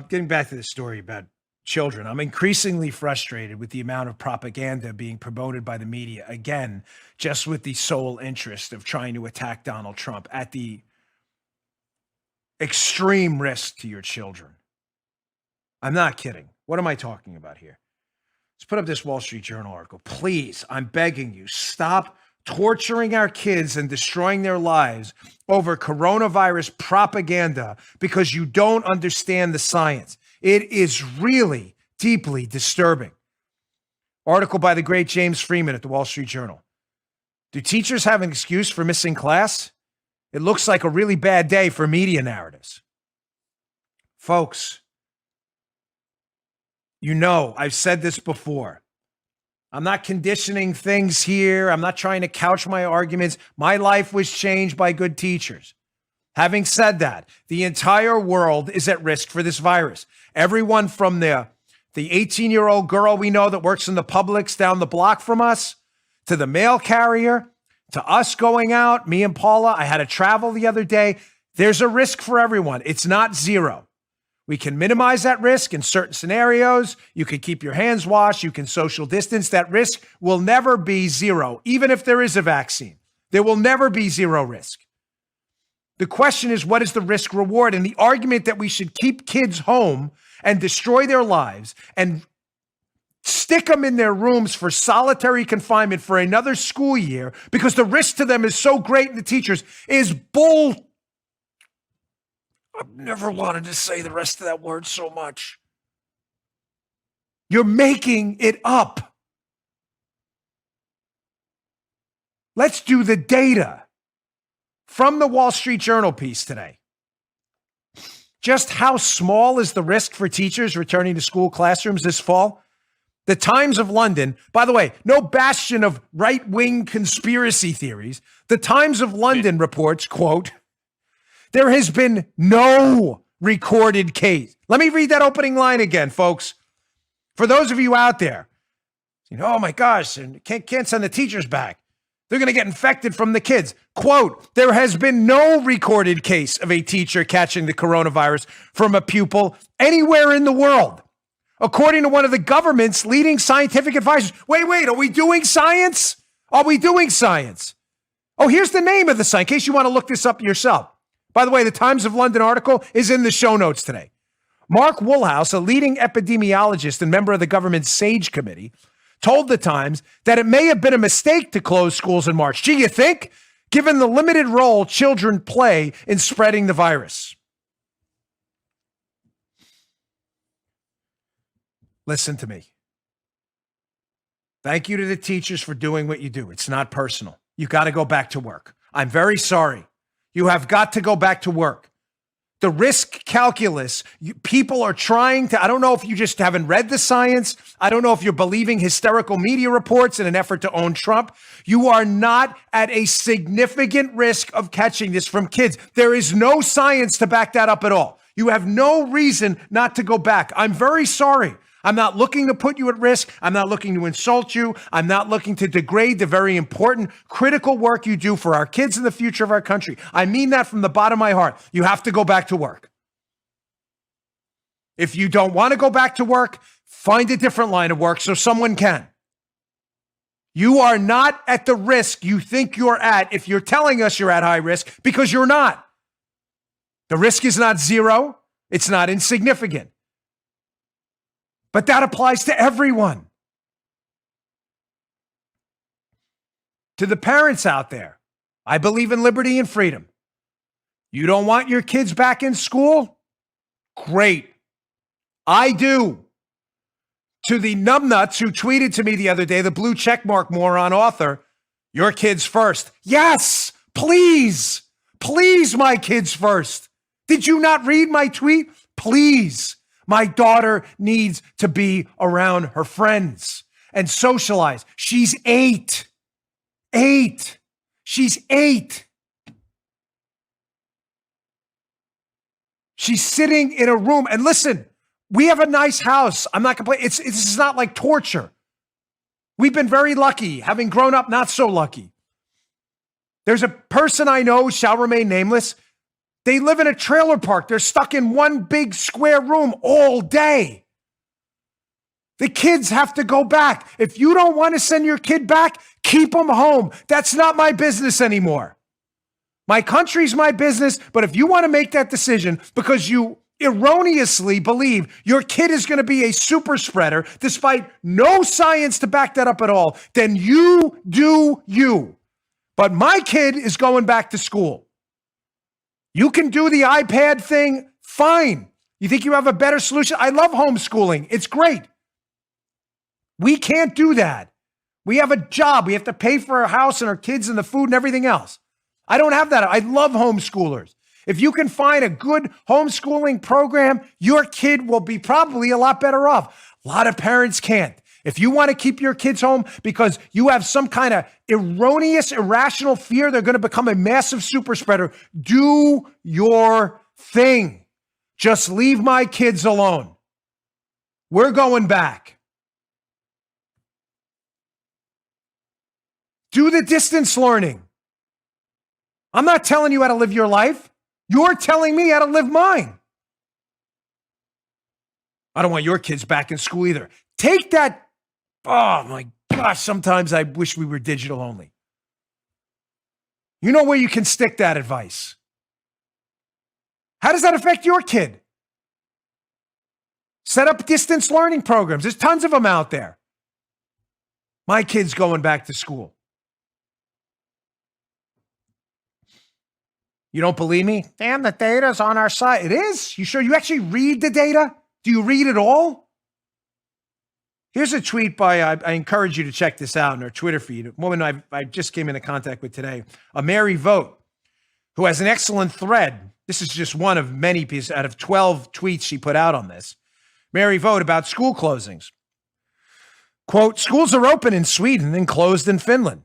getting back to the story about children, I'm increasingly frustrated with the amount of propaganda being promoted by the media, again, just with the sole interest of trying to attack Donald Trump at the extreme risk to your children. I'm not kidding. What am I talking about here? Let's put up this Wall Street Journal article. Please, I'm begging you, stop torturing our kids and destroying their lives over coronavirus propaganda because you don't understand the science. It is really deeply disturbing. Article by the great James Freeman at the Wall Street Journal. Do teachers have an excuse for missing class? It looks like a really bad day for media narratives. Folks, you know, I've said this before. I'm not conditioning things here. I'm not trying to couch my arguments. My life was changed by good teachers. Having said that, the entire world is at risk for this virus. Everyone from the 18-year-old girl we know that works in the Publix down the block from us, to the mail carrier, to us going out, me and Paula, I had to travel the other day. There's a risk for everyone. It's not zero. We can minimize that risk in certain scenarios. You can keep your hands washed. You can social distance. That risk will never be zero, even if there is a vaccine. There will never be zero risk. The question is, what is the risk reward? And the argument that we should keep kids home and destroy their lives and stick them in their rooms for solitary confinement for another school year because the risk to them is so great and the teachers is bull. I've never wanted to say the rest of that word so much. You're making it up. Let's do the data from the Wall Street Journal piece today. Just how small is the risk for teachers returning to school classrooms this fall? The Times of London, by the way, no bastion of right-wing conspiracy theories. The Times of London reports, quote, there has been no recorded case. Let me read that opening line again, folks. For those of you out there, oh my gosh, and can't send the teachers back. They're going to get infected from the kids. Quote, there has been no recorded case of a teacher catching the coronavirus from a pupil anywhere in the world, according to one of the government's leading scientific advisors. Wait, are we doing science? Are we doing science? Oh, here's the name of the science, in case you want to look this up yourself. By the way, the Times of London article is in the show notes today. Mark Woolhouse, a leading epidemiologist and member of the government's SAGE committee, told the Times that it may have been a mistake to close schools in March. Do you think? Given the limited role children play in spreading the virus. Listen to me. Thank you to the teachers for doing what you do. It's not personal. You got to go back to work. I'm very sorry. You have got to go back to work. The risk calculus, people are trying to, I don't know if you just haven't read the science. I don't know if you're believing hysterical media reports in an effort to own Trump. You are not at a significant risk of catching this from kids. There is no science to back that up at all. You have no reason not to go back. I'm very sorry. I'm not looking to put you at risk. I'm not looking to insult you. I'm not looking to degrade the very important, critical work you do for our kids and the future of our country. I mean that from the bottom of my heart. You have to go back to work. If you don't want to go back to work, find a different line of work so someone can. You are not at the risk you think you're at if you're telling us you're at high risk, because you're not. The risk is not zero. It's not insignificant. But that applies to everyone. To the parents out there, I believe in liberty and freedom. You don't want your kids back in school? Great. I do. To the numbnuts who tweeted to me the other day, the blue checkmark moron author, your kids first. Yes, please. Please, my kids first. Did you not read my tweet? Please. My daughter needs to be around her friends and socialize. She's 8. 8. She's 8. She's sitting in a room. And listen, we have a nice house. I'm not complaining. It's not like torture. We've been very lucky, having grown up not so lucky. There's a person I know, shall remain nameless, They live in a trailer park. They're stuck in one big square room all day. The kids have to go back. If you don't want to send your kid back, keep them home. That's not my business anymore. My country's my business, but if you want to make that decision because you erroneously believe your kid is going to be a super spreader despite no science to back that up at all, then you do you. But my kid is going back to school. You can do the iPad thing, fine. You think you have a better solution? I love homeschooling. It's great. We can't do that. We have a job. We have to pay for our house and our kids and the food and everything else. I don't have that. I love homeschoolers. If you can find a good homeschooling program, your kid will be probably a lot better off. A lot of parents can't. If you want to keep your kids home because you have some kind of erroneous, irrational fear they're going to become a massive super spreader, do your thing. Just leave my kids alone. We're going back. Do the distance learning. I'm not telling you how to live your life. You're telling me how to live mine. I don't want your kids back in school either. Take that. Oh my gosh, sometimes I wish we were digital only. You know where you can stick that advice. How does that affect your kid? Set up distance learning programs. There's tons of them out there. My kid's going back to school. You don't believe me? Damn, the data's on our side. It is? You sure you actually read the data? Do you read it all? Here's a tweet by, I encourage you to check this out in our Twitter feed. A woman I just came into contact with today, a Mary Vogt, who has an excellent thread. This is just one of many pieces out of 12 tweets she put out on this. Mary Vogt about school closings. Quote, schools are open in Sweden and closed in Finland.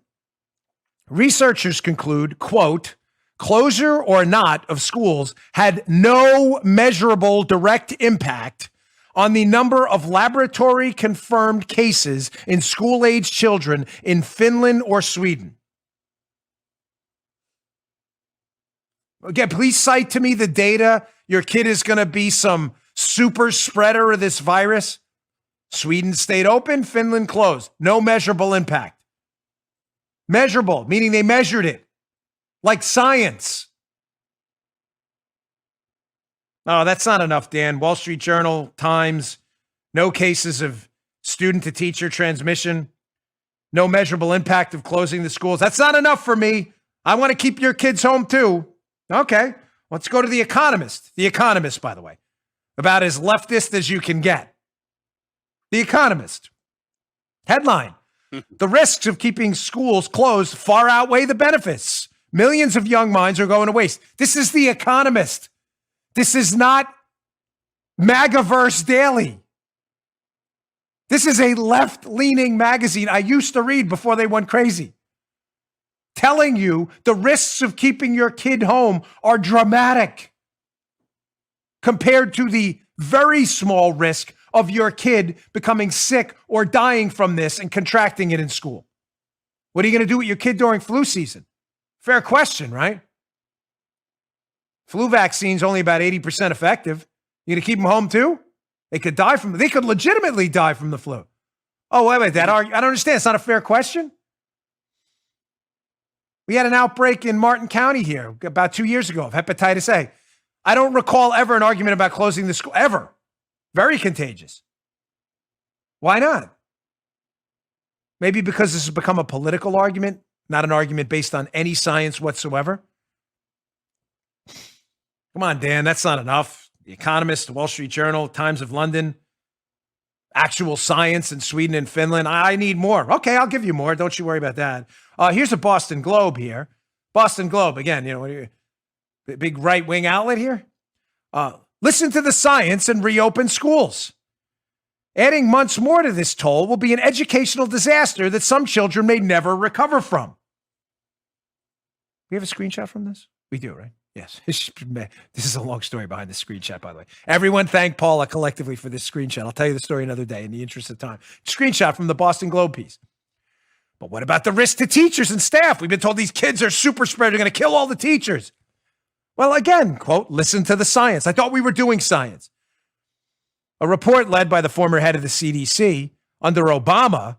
Researchers conclude, quote, closure or not of schools had no measurable direct impact on the number of laboratory-confirmed cases in school-age children in Finland or Sweden. Again, please cite to me the data. Your kid is going to be some super spreader of this virus. Sweden stayed open, Finland closed. No measurable impact. Measurable, meaning they measured it. Like science. Oh, that's not enough, Dan. Wall Street Journal, Times, no cases of student-to-teacher transmission, no measurable impact of closing the schools. That's not enough for me. I want to keep your kids home, too. Okay, let's go to The Economist. The Economist, by the way, about as leftist as you can get. The Economist. Headline, the risks of keeping schools closed far outweigh the benefits. Millions of young minds are going to waste. This is The Economist. This is not MAGAverse Daily. This is a left-leaning magazine I used to read before they went crazy. Telling you the risks of keeping your kid home are dramatic compared to the very small risk of your kid becoming sick or dying from this and contracting it in school. What are you going to do with your kid during flu season? Fair question, right? Flu vaccine's only about 80% effective. You gonna keep them home too? They could legitimately die from the flu. Oh, wait, I don't understand. It's not a fair question. We had an outbreak in Martin County here about 2 years ago of hepatitis A. I don't recall ever an argument about closing the school, ever. Very contagious. Why not? Maybe because this has become a political argument, not an argument based on any science whatsoever. Come on, Dan, that's not enough. The Economist, the Wall Street Journal, Times of London, actual science in Sweden and Finland. I need more. Okay, I'll give you more. Don't you worry about that. Here's a Boston Globe here. Boston Globe, again, big right-wing outlet here. Listen to the science and reopen schools. Adding months more to this toll will be an educational disaster that some children may never recover from. We have a screenshot from this? We do, right? Yes. This is a long story behind the screenshot, by the way. Everyone thank Paula collectively for this screenshot. I'll tell you the story another day in the interest of time. Screenshot from the Boston Globe piece. But what about the risk to teachers and staff? We've been told these kids are super spread. They're going to kill all the teachers. Well, again, quote, listen to the science. I thought we were doing science. A report led by the former head of the CDC under Obama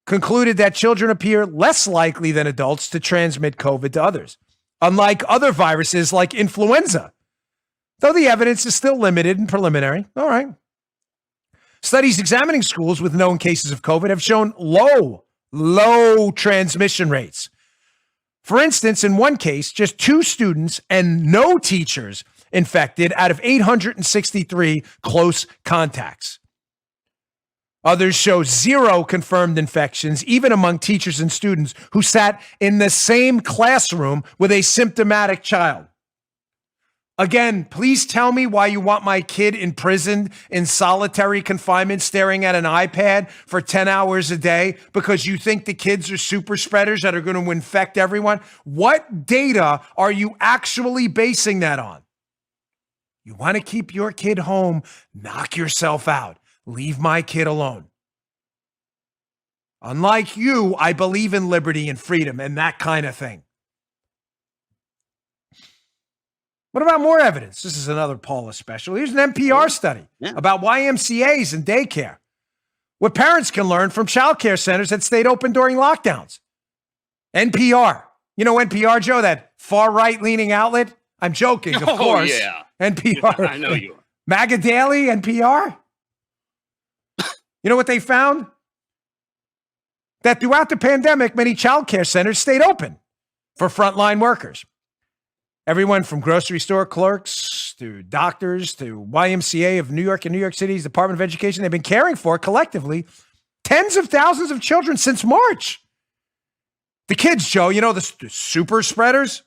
concluded that children appear less likely than adults to transmit COVID to others, unlike other viruses like influenza, though the evidence is still limited and preliminary. All right. Studies examining schools with known cases of COVID have shown low transmission rates. For instance, in one case, just 2 students and no teachers infected out of 863 close contacts. Others show 0 confirmed infections, even among teachers and students who sat in the same classroom with a symptomatic child. Again, please tell me why you want my kid imprisoned in solitary confinement staring at an iPad for 10 hours a day because you think the kids are super spreaders that are going to infect everyone. What data are you actually basing that on? You want to keep your kid home, knock yourself out. Leave my kid alone. Unlike you, I believe in liberty and freedom and that kind of thing. What about more evidence? This is another Paula special. Here's an NPR study about YMCAs and daycare. What parents can learn from childcare centers that stayed open during lockdowns. NPR. You know NPR, Joe, that far-right leaning outlet? I'm joking, of course. Yeah. NPR. Yeah, I know you are. MAGA Daily, NPR. You know what they found? That throughout the pandemic, many childcare centers stayed open for frontline workers. Everyone from grocery store clerks to doctors to YMCA of New York and New York City's Department of Education, they've been caring for collectively tens of thousands of children since March. The kids, Joe, you know, the super spreaders.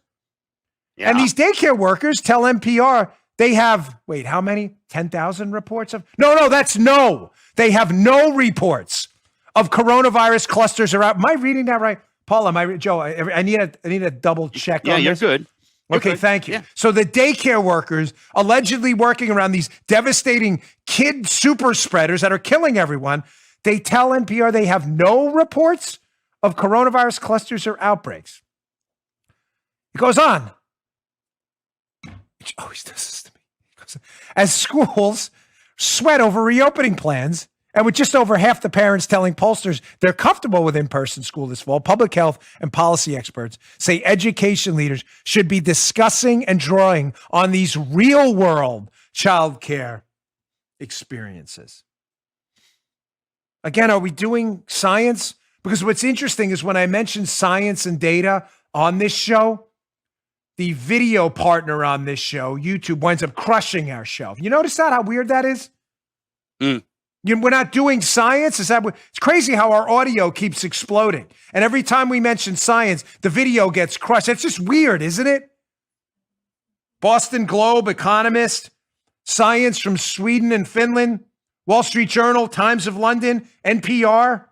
Yeah. And these daycare workers tell NPR they have, wait, how many? 10,000 reports of? No. They have no reports of coronavirus clusters around. Am I reading that right? Paula, Joe, I need a double check on this. Yeah, you're good. Okay, thank you. Yeah. So the daycare workers allegedly working around these devastating kid super spreaders that are killing everyone, they tell NPR they have no reports of coronavirus clusters or outbreaks. It goes on. It always does this to me. As schools sweat over reopening plans, and with just over half the parents telling pollsters they're comfortable with in-person school this fall, public health and policy experts say education leaders should be discussing and drawing on these real-world childcare experiences. Again, are we doing science? Because what's interesting is when I mention science and data on this show, the video partner on this show, YouTube, winds up crushing our show. You notice that? How weird that is? We're not doing science. It's crazy how our audio keeps exploding. And every time we mention science, the video gets crushed. It's just weird, isn't it? Boston Globe, Economist, Science from Sweden and Finland, Wall Street Journal, Times of London, NPR.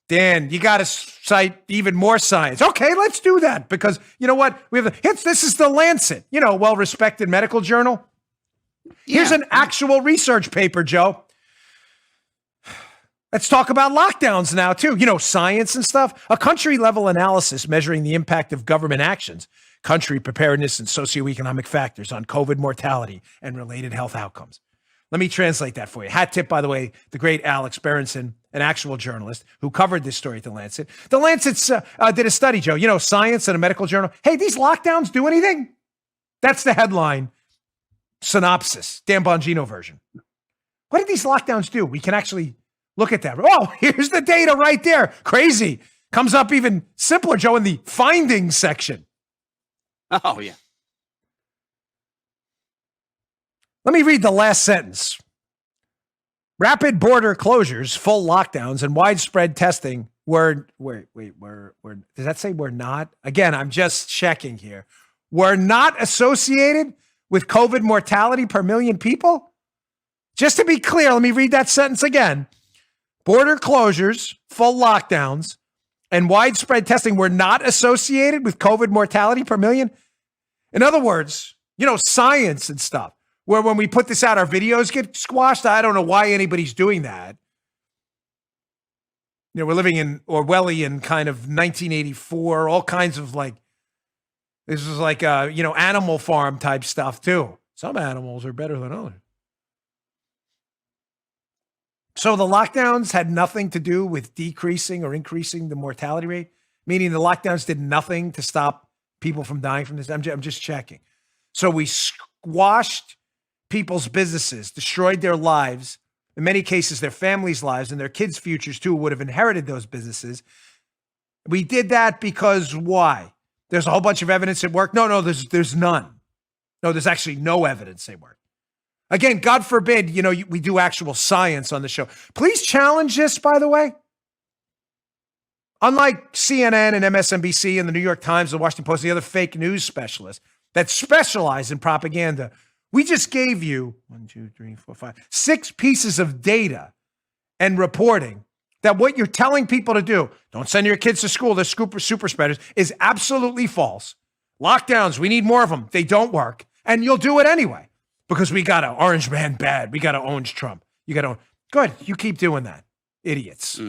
Dan, you got to cite even more science. Okay, let's do that because you know what? This is the Lancet, well-respected medical journal. Here's an actual research paper, Joe. Let's talk about lockdowns now, too. Science and stuff. A country-level analysis measuring the impact of government actions, country preparedness, and socioeconomic factors on COVID mortality and related health outcomes. Let me translate that for you. Hat tip, by the way, the great Alex Berenson, an actual journalist who covered this story at The Lancet. The Lancet did a study, Joe. Science and a medical journal. Hey, these lockdowns do anything? That's the headline synopsis, Dan Bongino version. What did these lockdowns do? We can actually look at that. Oh, here's the data right there. Crazy. Comes up even simpler, Joe, in the findings section. Oh, yeah. Let me read the last sentence. Rapid border closures, full lockdowns, and widespread testing were does that say we're not? Again, I'm just checking here. Were not associated with COVID mortality per million people? Just to be clear, let me read that sentence again. Border closures, full lockdowns, and widespread testing were not associated with COVID mortality per million. In other words, science and stuff, where when we put this out, our videos get squashed. I don't know why anybody's doing that. We're living in Orwellian kind of 1984, all kinds of This is like Animal Farm type stuff too. Some animals are better than others. So the lockdowns had nothing to do with decreasing or increasing the mortality rate, meaning the lockdowns did nothing to stop people from dying from this. I'm just checking. So we squashed people's businesses, destroyed their lives, in many cases, their families' lives and their kids' futures too would have inherited those businesses. We did that because why? There's a whole bunch of evidence it worked. No, there's none. No, there's actually no evidence they worked. Again, God forbid, we do actual science on the show. Please challenge this, by the way. Unlike CNN and MSNBC and the New York Times, the Washington Post, and the other fake news specialists that specialize in propaganda, we just gave you 6 pieces of data and reporting that what you're telling people to do, don't send your kids to school, they're super spreaders, is absolutely false. Lockdowns, we need more of them. They don't work. And you'll do it anyway because we got to orange man bad. We got to orange Trump. You got to, good. You keep doing that. Idiots.